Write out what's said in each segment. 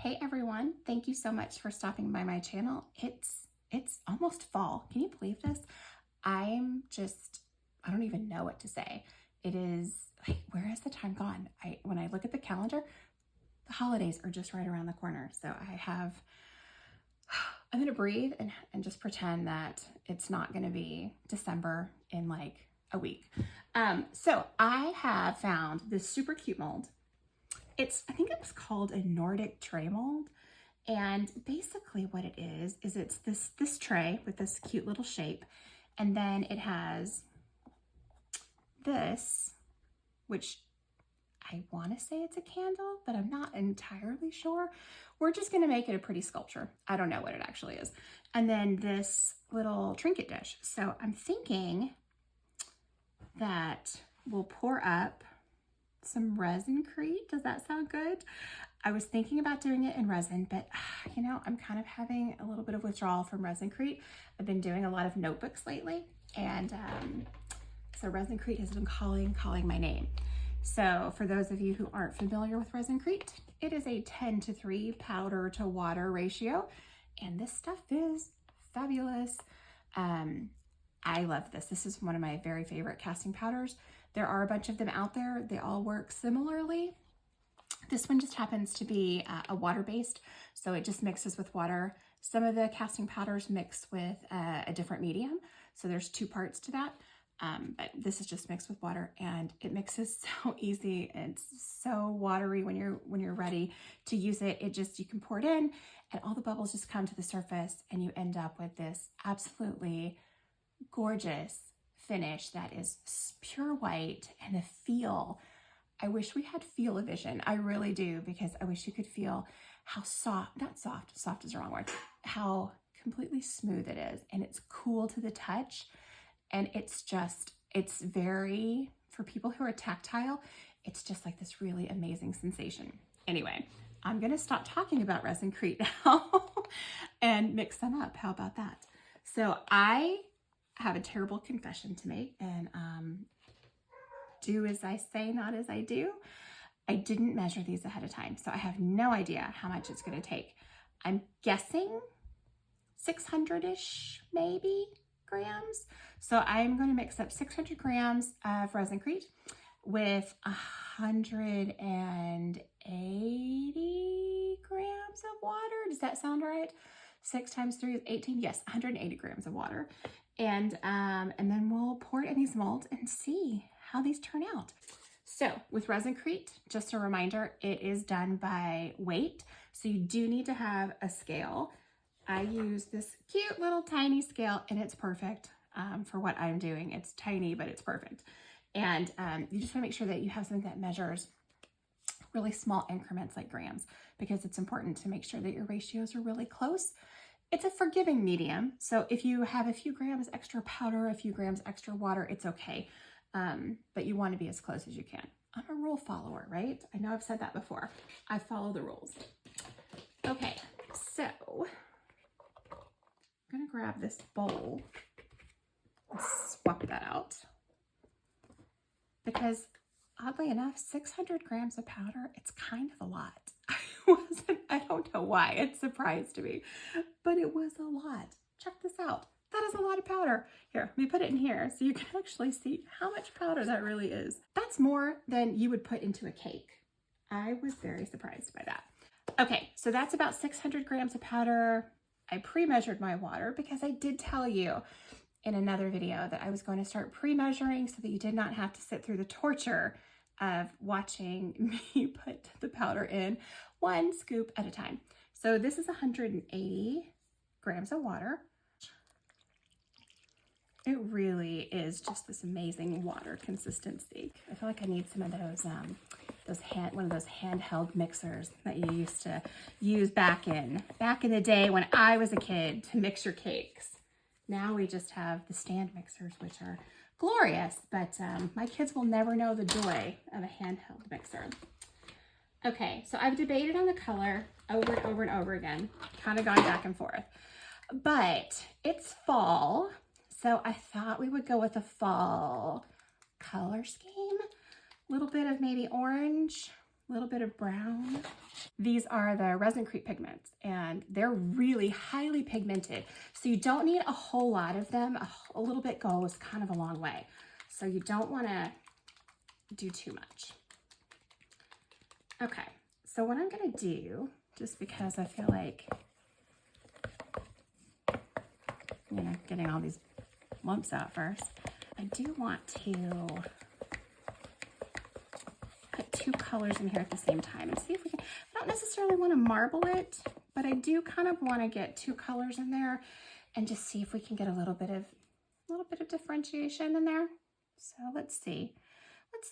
Hey everyone, thank you so much for stopping by my channel. It's almost fall. Can you believe this? I don't even know what to say. It is like, where has the time gone? When I look at the calendar, the holidays are just right around the corner. So I'm gonna breathe and just pretend that it's not gonna be December in like a week. So I have found this super cute mold. I think it was called a Nordic tray mold. And basically what it is it's this tray with this cute little shape. And then it has this, which I want to say it's a candle, but I'm not entirely sure. We're just going to make it a pretty sculpture. I don't know what it actually is. And then this little trinket dish. So I'm thinking that we'll pour up some ResinCrete. Does that sound good? I was thinking about doing it in resin, but you know, I'm kind of having a little bit of withdrawal from ResinCrete. I've been doing a lot of notebooks lately, and so ResinCrete has been calling my name. So for those of you who aren't familiar with ResinCrete, it is a 10:3 powder to water ratio, and this stuff is fabulous. I love this. This is one of my very favorite casting powders. There are a bunch of them out there. They all work similarly. This one just happens to be a water-based, so it just mixes with water. Some of the casting powders mix with a different medium, so there's two parts to that. But this is just mixed with water, and it mixes so easy. It's so watery when you're ready to use it. You can pour it in, and all the bubbles just come to the surface, and you end up with this absolutely gorgeous finish that is pure white, and the feel. I wish we had feel-o-vision. I really do, because I wish you could feel how soft is the wrong word, how completely smooth it is, and it's cool to the touch. And it's very, for people who are tactile, it's just like this really amazing sensation. Anyway, I'm gonna stop talking about ResinCrete now and mix them up. How about that? So I have a terrible confession to make, and do as I say, not as I do. I didn't measure these ahead of time, so I have no idea how much it's gonna take. I'm guessing 600-ish, maybe, grams. So I'm going to mix up 600 grams of ResinCrete with 180 grams of water. Does that sound right? 6 times 3 is 18. Yes, 180 grams of water. And then we'll pour it in these molds and see how these turn out. So with ResinCrete, just a reminder, it is done by weight. So you do need to have a scale. I use this cute little tiny scale, and it's perfect for what I'm doing. It's tiny, but it's perfect. And you just want to make sure that you have something that measures really small increments like grams, because it's important to make sure that your ratios are really close. It's a forgiving medium, so if you have a few grams extra powder, a few grams extra water, it's okay. But you want to be as close as you can. I'm a rule follower, right? I know I've said that before. I follow the rules. Okay, so I'm gonna grab this bowl and swap that out, because oddly enough, 600 grams of powder, it's kind of a lot. I don't know why, it surprised me, but it was a lot. Check this out. That is a lot of powder. Here, let me put it in here so you can actually see how much powder that really is. That's more than you would put into a cake. I was very surprised by that. Okay, so that's about 600 grams of powder. I pre-measured my water because I did tell you in another video that I was going to start pre-measuring so that you did not have to sit through the torture of watching me put the powder in 1 scoop at a time. So this is 180 grams of water. It really is just this amazing water consistency. I feel like I need some of those one of those handheld mixers that you used to use back in the day when I was a kid to mix your cakes. Now we just have the stand mixers, which are glorious, but my kids will never know the joy of a handheld mixer. Okay, so I've debated on the color over and over and over again, kind of gone back and forth, but it's fall, so I thought we would go with a fall color scheme. A little bit of maybe orange, a little bit of brown. These are the ResinCrete pigments, and they're really highly pigmented. So you don't need a whole lot of them. A little bit goes kind of a long way. So you don't want to do too much. Okay, so what I'm going to do, just because I feel like, you know, getting all these lumps out first, I do want to put two colors in here at the same time and see if we can. I don't necessarily want to marble it, but I do kind of want to get two colors in there and just see if we can get a little bit of differentiation in there. So let's see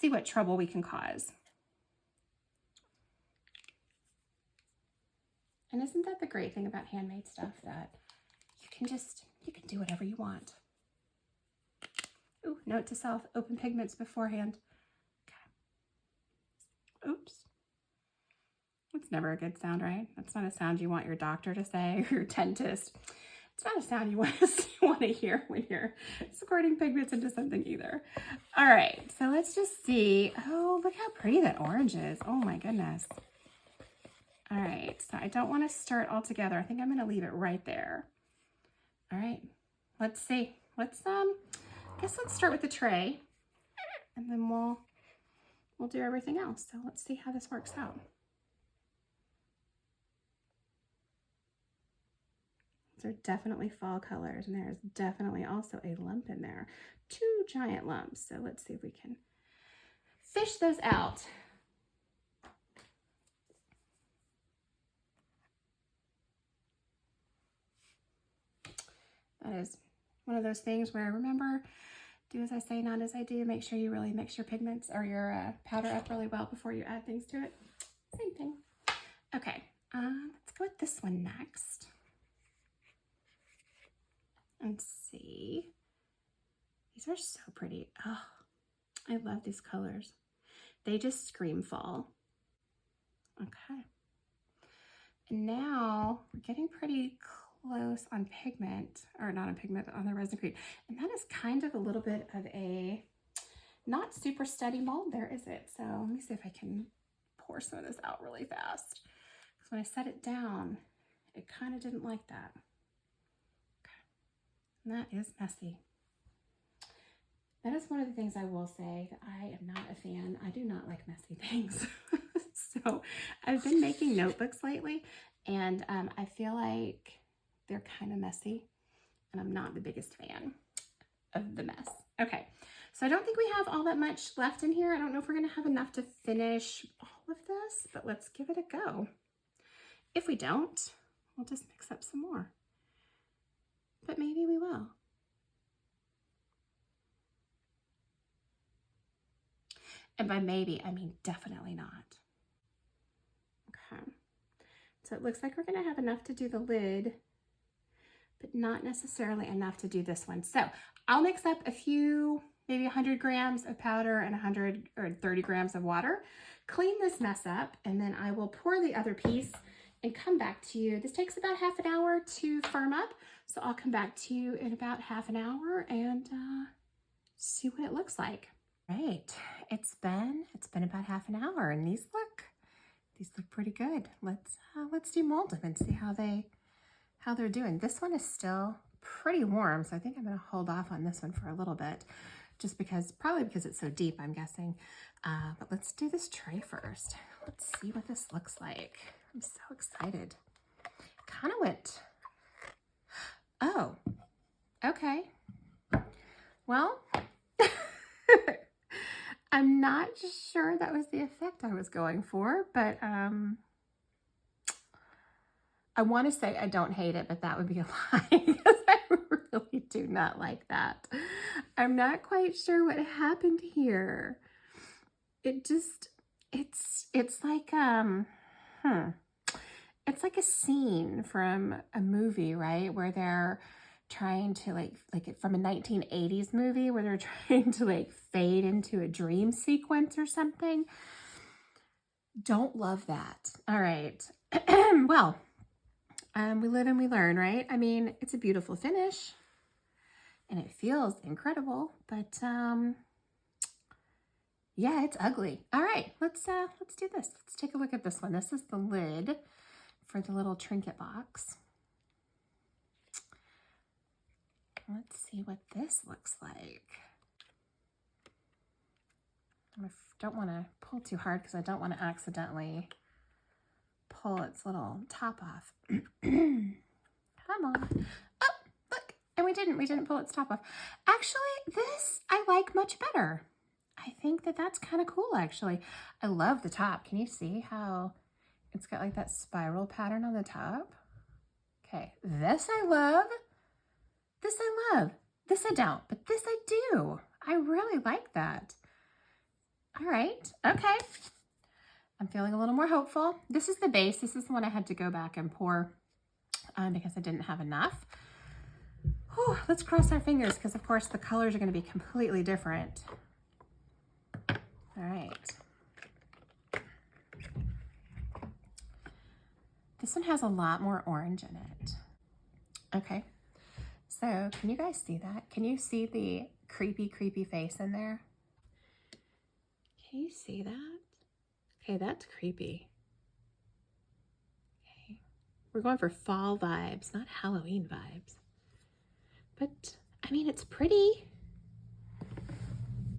what trouble we can cause. And isn't that the great thing about handmade stuff, that you can do whatever you want. Ooh, note to self, open pigments beforehand. Okay. Oops. That's never a good sound, right? That's not a sound you want your doctor to say, or your dentist. It's not a sound you want to hear when you're squirting pigments into something either. All right, so let's just see. Oh, look how pretty that orange is. Oh my goodness. All right, so I don't want to stir it all together. I think I'm going to leave it right there. All right, let's see. I guess let's start with the tray, and then we'll do everything else. So let's see how this works out. These are definitely fall colors, and there's definitely also a lump in there. Two giant lumps. So let's see if we can fish those out. That is one of those things where, remember, do as I say, not as I do. Make sure you really mix your pigments or your powder up really well before you add things to it. Same thing. Okay, let's go with this one next. And see. These are so pretty. Oh, I love these colors. They just scream fall. Okay. And now we're getting pretty close on pigment, or not on pigment, but on the ResinCrete. And that is kind of a little bit of a not super steady mold there, is it? So let me see if I can pour some of this out really fast. Because when I set it down, it kind of didn't like that. Okay. And that is messy. That is one of the things I will say, that I am not a fan. I do not like messy things. So I've been making notebooks lately, and I feel like they're kind of messy, and I'm not the biggest fan of the mess. Okay, so I don't think we have all that much left in here. I don't know if we're gonna have enough to finish all of this, but let's give it a go. If we don't, we'll just mix up some more, but maybe we will. And by maybe, I mean definitely not. Okay, so it looks like we're gonna have enough to do the lid, but not necessarily enough to do this one. So I'll mix up a few, maybe 100 grams of powder and 100 or 30 grams of water, clean this mess up, and then I will pour the other piece and come back to you. This takes about half an hour to firm up, so I'll come back to you in about half an hour and see what it looks like. Right, it's been about half an hour, and these look pretty good. Let's demold them and see how they're doing. This one is still pretty warm, so I think I'm gonna hold off on this one for a little bit, just probably because it's so deep, I'm guessing. But let's do this tray first. Let's see what this looks like. I'm so excited. Kind of went, oh, okay. Well, I'm not sure that was the effect I was going for, but I want to say I don't hate it, but that would be a lie, because I really do not like that. I'm not quite sure what happened here. It's like it's like a scene from a movie, right, where they're trying to like from a 1980s movie where they're trying to like fade into a dream sequence or something. Don't love that. All right. Well, we live and we learn, right? I mean, it's a beautiful finish and it feels incredible, but Yeah, it's ugly. All right, let's do this. Let's take a look at this one. This is the lid for the little trinket box. Let's see what this looks like. I don't want to pull too hard because I don't want to accidentally pull its little top off. Come on. Oh, look. And we didn't pull its top off. Actually, this I like much better. I think that that's kind of cool, actually. I love the top. Can you see how it's got like that spiral pattern on the top? Okay, this I love. This I love. This I don't, but this I do. I really like that. All right, okay. I'm feeling a little more hopeful. This is the base. This is the one I had to go back and pour because I didn't have enough. Whew, let's cross our fingers because, of course, the colors are going to be completely different. All right. This one has a lot more orange in it. Okay. So can you guys see that? Can you see the creepy, creepy face in there? Can you see that? Okay, that's creepy. Okay. We're going for fall vibes, not Halloween vibes. But, I mean, it's pretty.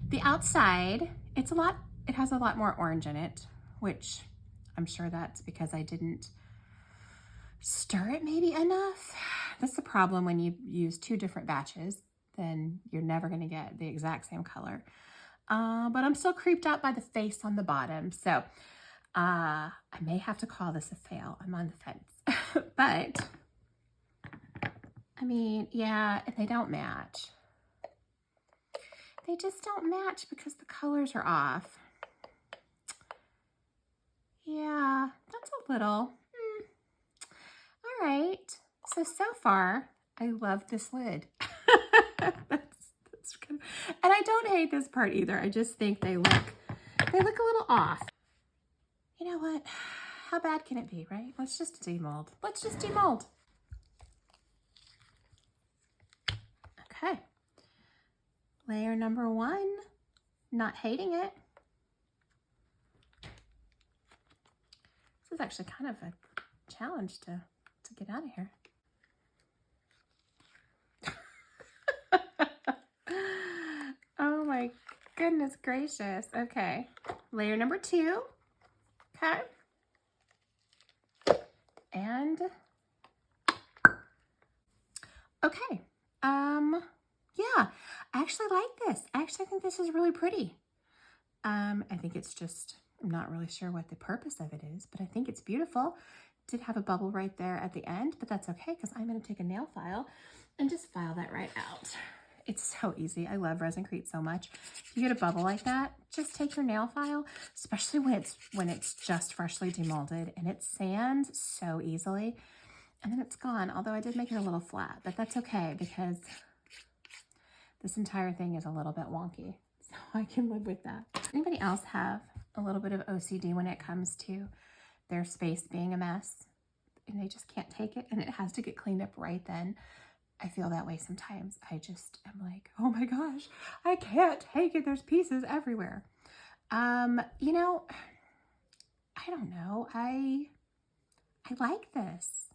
The outside, it has a lot more orange in it, which I'm sure that's because I didn't stir it maybe enough. That's the problem when you use two different batches, then you're never gonna get the exact same color. But I'm still creeped out by the face on the bottom. So I may have to call this a fail. I'm on the fence. But, I mean, yeah, they don't match. They just don't match because the colors are off. Yeah, that's a little. All right. So far, I love this lid. that's good. And I don't hate this part either. I just think they look a little off. You know what? How bad can it be, right? Let's just demold. Let's just demold. Okay. Layer number 1. Not hating it. This is actually kind of a challenge to get out of here. Oh my goodness gracious. Okay. Layer number 2. Okay. And okay. Yeah, I actually like this. I actually think this is really pretty. I think it's just, I'm not really sure what the purpose of it is, but I think it's beautiful. It did have a bubble right there at the end, but that's okay because I'm going to take a nail file and just file that right out. It's so easy. I love ResinCrete so much. If you get a bubble like that, just take your nail file, especially when it's just freshly demolded and it sands so easily. And then it's gone, although I did make it a little flat, but that's okay because this entire thing is a little bit wonky, so I can live with that. Anybody else have a little bit of OCD when it comes to their space being a mess and they just can't take it and it has to get cleaned up right then? I feel that way sometimes. I just am like, oh my gosh, I can't take it. There's pieces everywhere. You know, I don't know. I like this.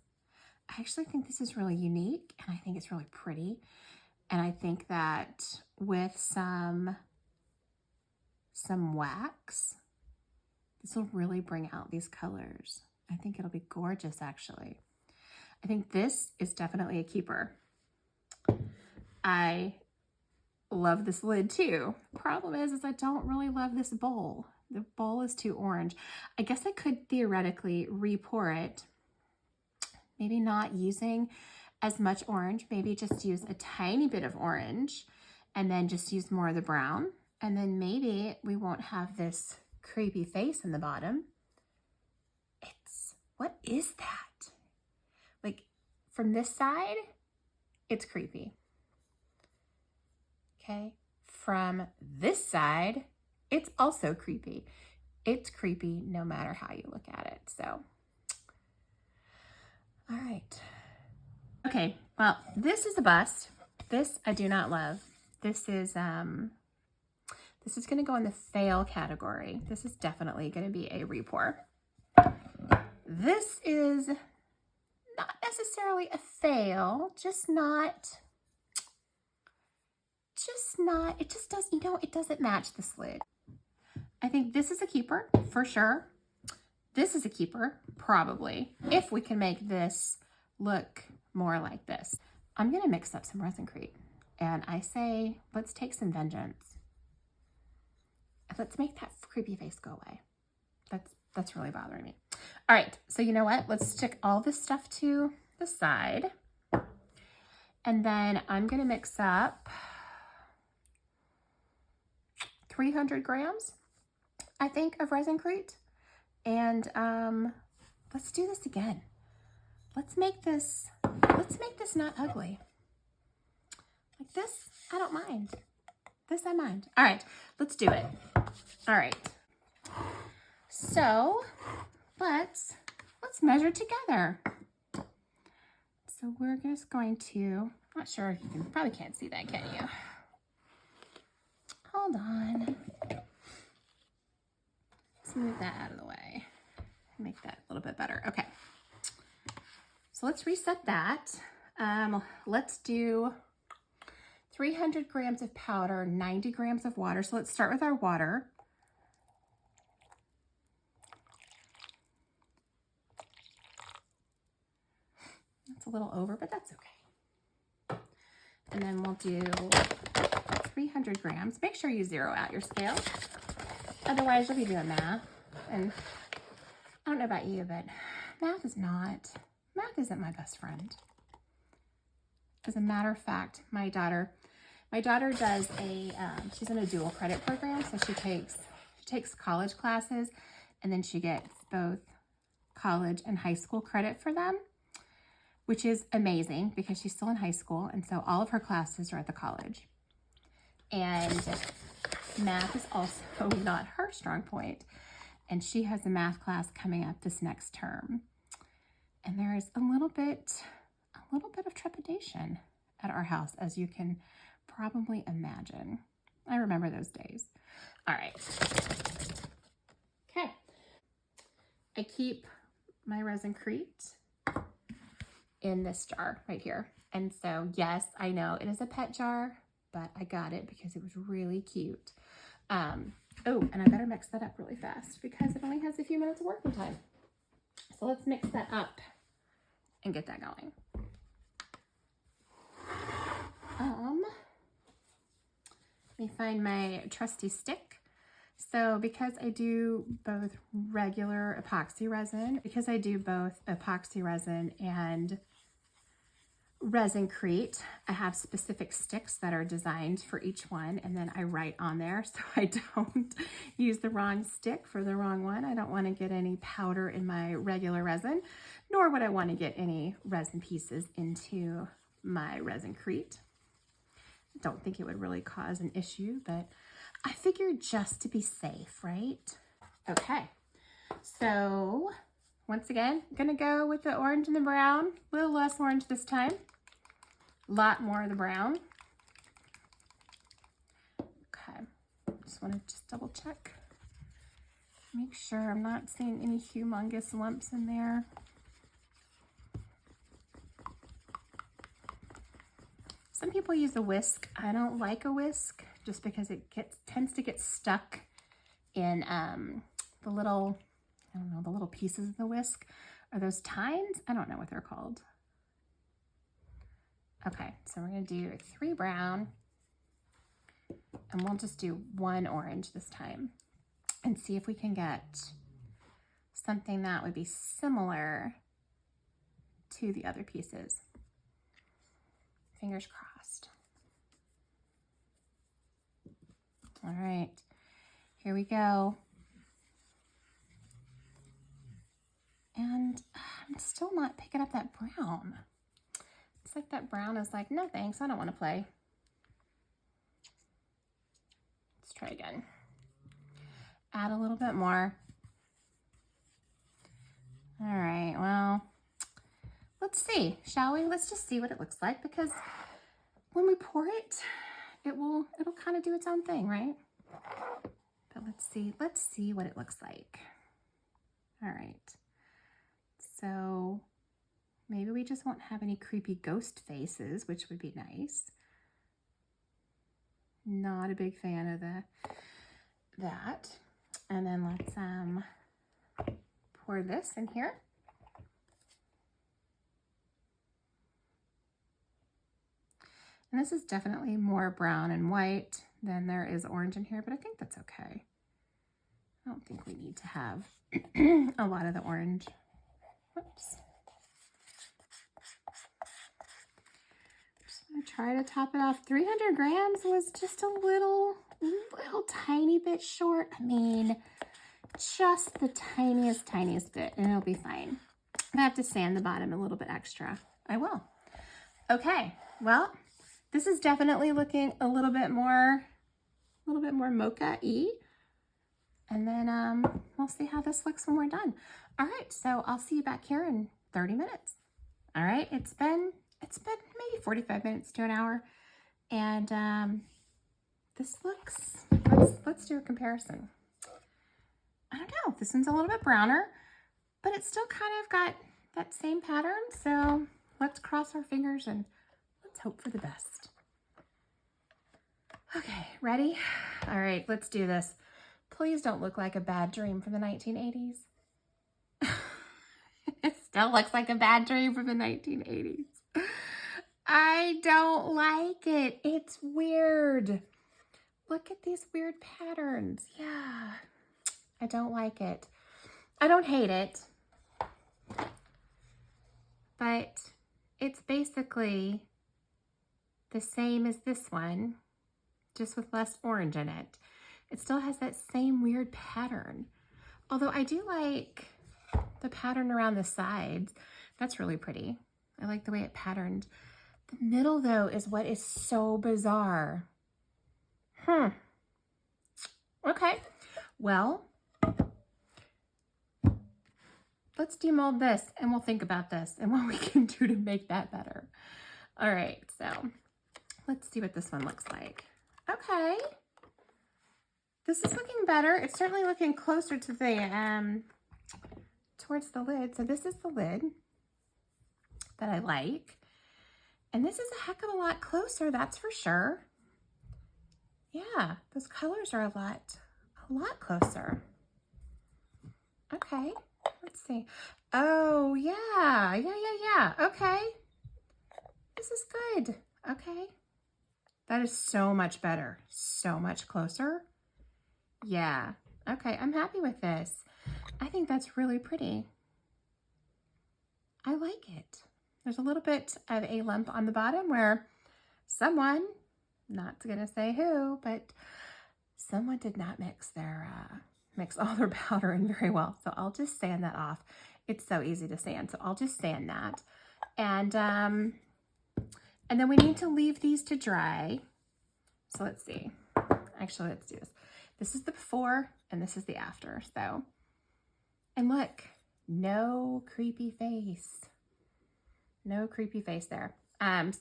I actually think this is really unique and I think it's really pretty. And I think that with some wax, this will really bring out these colors. I think it'll be gorgeous, actually. I think this is definitely a keeper. I love this lid too. The problem is I don't really love this bowl. The bowl is too orange. I guess I could theoretically re-pour it. Maybe not using as much orange, maybe just use a tiny bit of orange and then just use more of the brown. And then maybe we won't have this creepy face in the bottom. What is that? Like from this side, it's creepy. Okay, from this side, it's also creepy. It's creepy no matter how you look at it, so. All right. Okay, well, this is a bust. This I do not love. This is This is gonna go in the fail category. This is definitely gonna be a repour. This is not necessarily a fail, it just does, you know, it doesn't match the lid. I think this is a keeper for sure. This is a keeper, probably, if we can make this look more like this. I'm gonna mix up some ResinCrete, and I say, let's take some vengeance. Let's make that creepy face go away. That's really bothering me. All right, so you know what? Let's stick all this stuff to the side. And then I'm gonna mix up 300 grams, I think, of ResinCrete. And let's do this again. Let's make this not ugly. Like this, I don't mind. This I mind. All right, let's do it. All right. So let's measure together. So we're just going to, not sure if you can, probably can't see that, can you? Hold on. Let's move that out of the way. Make that a little bit better. Okay. So let's reset that. Let's do 300 grams of powder, 90 grams of water. So let's start with our water. That's a little over, but that's okay. And then we'll do 300 grams. Make sure you zero out your scale. Otherwise, you'll be doing math. And I don't know about you, but math isn't my best friend. As a matter of fact, my daughter does she's in a dual credit program. So she takes college classes, and then she gets both college and high school credit for them, which is amazing because she's still in high school. And so all of her classes are at the college. And math is also not her strong point. And she has a math class coming up this next term. And there is a little bit of trepidation at our house, as you can probably imagine. I remember those days. All right. Okay. I keep my ResinCrete in this jar right here. And so, yes, I know it is a pet jar, but I got it because it was really cute. Oh, and I better mix that up really fast because it only has a few minutes of working time. So let's mix that up and get that going. Let me find my trusty stick. So because I do both regular epoxy resin, and ResinCrete, I have specific sticks that are designed for each one, and then I write on there so I don't use the wrong stick for the wrong one. I don't want to get any powder in my regular resin, nor would I want to get any resin pieces into my ResinCrete. I don't think it would really cause an issue, but I figured just to be safe, right? Okay, so once again, I'm gonna go with the orange and the brown, a little less orange this time. A lot more of the brown. Okay, just want to double check. Make sure I'm not seeing any humongous lumps in there. Some people use a whisk. I don't like a whisk just because it tends to get stuck in the little, I don't know, the little pieces of the whisk. Are those tines? I don't know what they're called. Okay, so we're gonna do 3 brown, and we'll just do 1 orange this time and see if we can get something that would be similar to the other pieces. Fingers crossed. All right, here we go. And I'm still not picking up that brown. It's like that brown is like, no thanks, I don't want to play. Let's try again. Add a little bit more. All right, well, let's see, shall we? Let's just see what it looks like, because when we pour it, it'll kind of do its own thing, right? But let's see what it looks like. All right. So maybe we just won't have any creepy ghost faces, which would be nice. Not a big fan of that. And then let's pour this in here. And this is definitely more brown and white than there is orange in here, but I think that's okay. I don't think we need to have a lot of the orange. Whoops. Just gonna try to top it off. 300 grams was just a little tiny bit short. I mean, just the tiniest bit, and it'll be fine. I have to sand the bottom a little bit extra. I will. Okay, well, this is definitely looking a little bit more mocha-y. And then we'll see how this looks when we're done. All right, so I'll see you back here in 30 minutes. All right, it's been maybe 45 minutes to an hour. And this looks, let's do a comparison. I don't know, this one's a little bit browner, but it's still kind of got that same pattern. So let's cross our fingers and let's hope for the best. Okay, ready? All right, let's do this. Please don't look like a bad dream from the 1980s. It still looks like a bad dream from the 1980s. I don't like it. It's weird. Look at these weird patterns. Yeah, I don't like it. I don't hate it, but it's basically the same as this one, just with less orange in it. It still has that same weird pattern. Although I do like the pattern around the sides. That's really pretty. I like the way it patterned. The middle, though, is what is so bizarre. Okay. Well, let's demold this and we'll think about this and what we can do to make that better. All right, so let's see what this one looks like. Okay. This is looking better. It's certainly looking closer to the, towards the lid. So this is the lid that I like. And this is a heck of a lot closer, that's for sure. Yeah, those colors are a lot closer. Okay, let's see. Oh, yeah. Okay. This is good. Okay. That is so much better. So much closer. Yeah. Okay, I'm happy with this. I think that's really pretty. I like it. There's a little bit of a lump on the bottom where someone, not gonna say who, but someone did not mix all their powder in very well. So I'll just sand that off. It's so easy to sand, so I'll just sand that. And then we need to leave these to dry. So let's see. Actually, let's do this. This is the before and this is the after. So, and look, no creepy face. No creepy face there.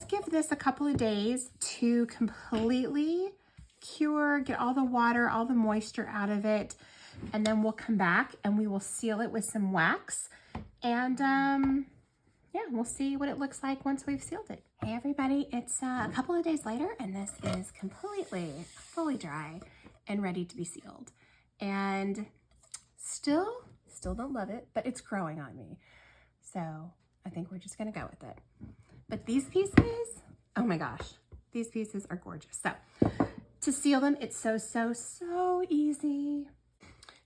Give this a couple of days to completely cure, get all the water, all the moisture out of it. And then we'll come back and we will seal it with some wax. And yeah, we'll see what it looks like once we've sealed it. Hey everybody, it's a couple of days later and this is completely, fully dry and ready to be sealed. And still don't love it, but it's growing on me. So I think we're just gonna go with it. But these pieces, oh my gosh, these pieces are gorgeous. So to seal them, it's so easy.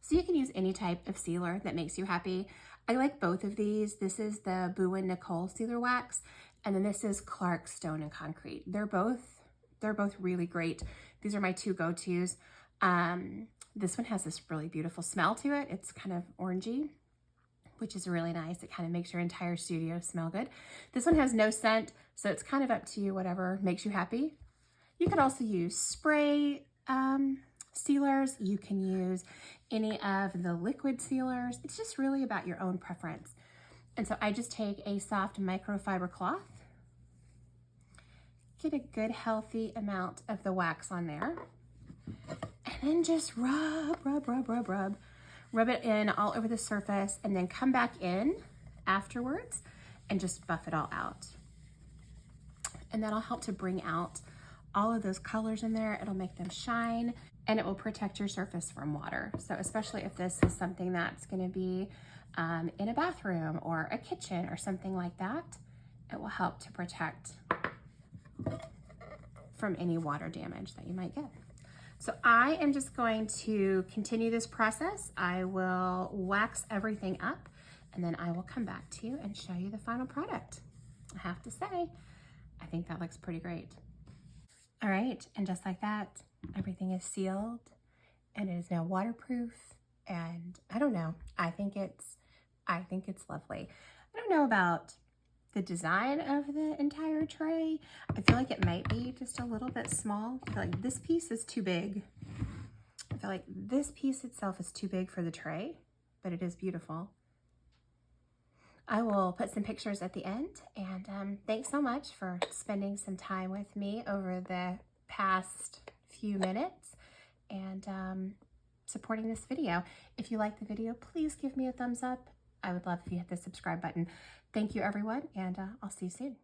So you can use any type of sealer that makes you happy. I like both of these. This is the Boo and Nicole sealer wax, and then this is Clark Stone and Concrete. They're both really great. These are my two go-tos. This one has this really beautiful smell to it. It's kind of orangey, which is really nice. It kind of makes your entire studio smell good. This one has no scent, so it's kind of up to you, whatever makes you happy. You could also use spray sealers. You can use any of the liquid sealers. It's just really about your own preference. And so I just take a soft microfiber cloth, get a good healthy amount of the wax on there, And then just rub, rub, rub, rub, rub. Rub it in all over the surface and then come back in afterwards and just buff it all out. And that'll help to bring out all of those colors in there. It'll make them shine and it will protect your surface from water. So especially if this is something that's gonna be in a bathroom or a kitchen or something like that, it will help to protect from any water damage that you might get. So I am just going to continue this process. I will wax everything up and then I will come back to you and show you the final product. I have to say, I think that looks pretty great. All right, and just like that, everything is sealed and it is now waterproof. And I don't know, I think it's lovely. I don't know about the design of the entire tray. I feel like it might be just a little bit small. I feel like this piece is too big. I feel like this piece itself is too big for the tray, but it is beautiful. I will put some pictures at the end, and thanks so much for spending some time with me over the past few minutes and supporting this video. If you like the video, please give me a thumbs up. I would love if you hit the subscribe button. Thank you, everyone, and I'll see you soon.